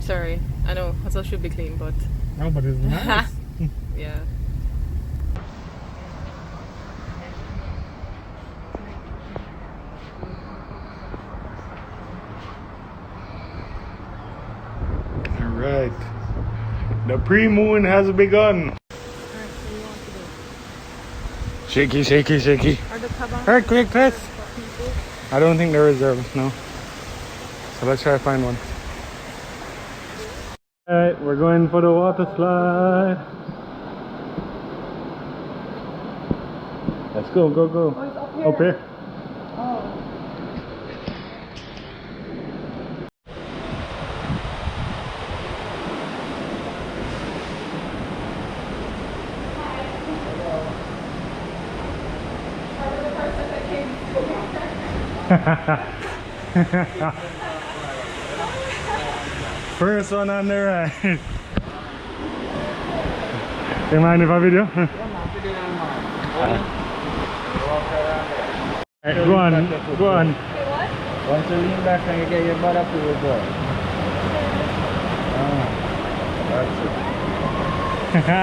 Sorry, I know hotel should be clean, but No, but it's nice. yeah. Alright. The pre-moon has begun. Shaky, shaky, shaky. Alright, quick, Chris. I don't think they're reserved, no. So let's try to find one. Alright, we're going for the water slide. Let's go, go, go. Oh, Up here. Oh. First one on the right. You mind if I video? Alright, go on, go on. Once you lean back and you get your butt up to the door. That's it.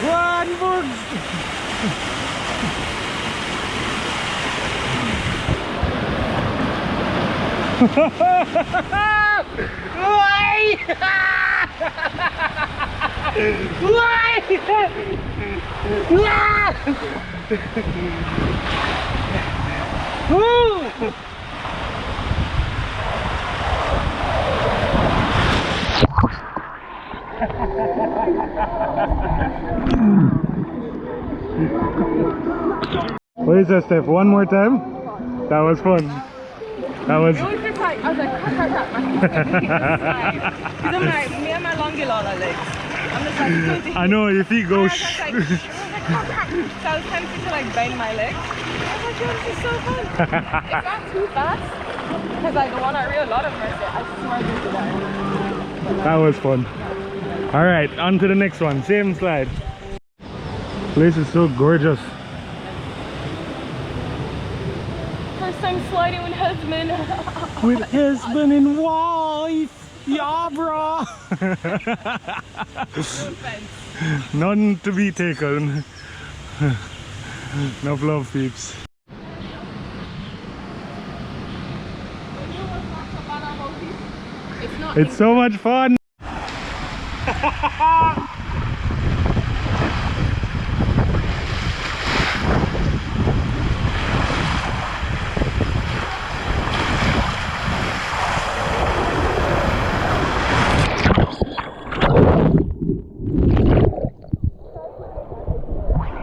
One bugs. Why? What is that, Steph? One more time? That was fun. That was. It was just like, I was like, crap, because I'm like, me and my longy lala legs. I'm just like, I know, your feet go. I was like, so I was tempted to like bend my legs. I was like, yo, this is so fun. It's not too fast. Because like the one I real lot of mercy, I swear to that. That was fun. Alright, on to the next one. Same slide. Place is so gorgeous. First time sliding with husband. With husband and wife. Yeah, bro. No offense. None to be taken. No love, peeps. It's not. It's so much fun.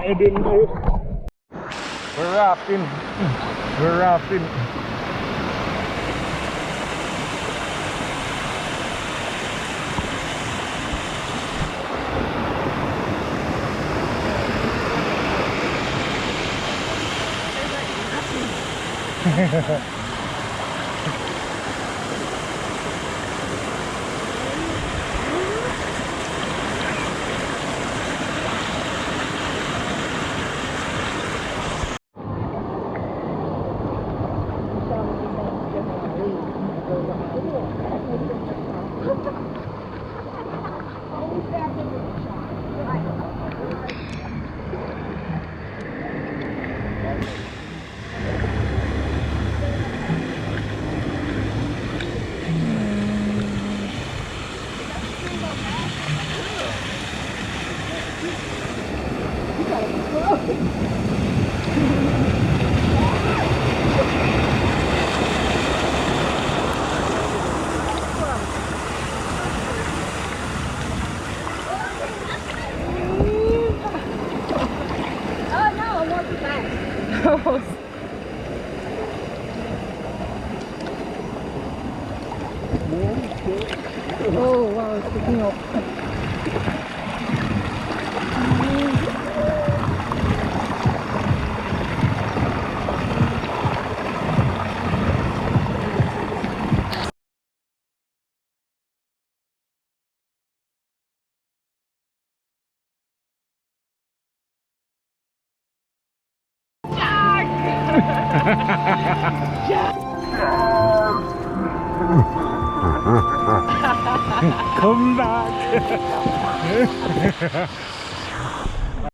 I didn't know. We're rafting. We're rafting. Oh wow, it's picking up. Come back.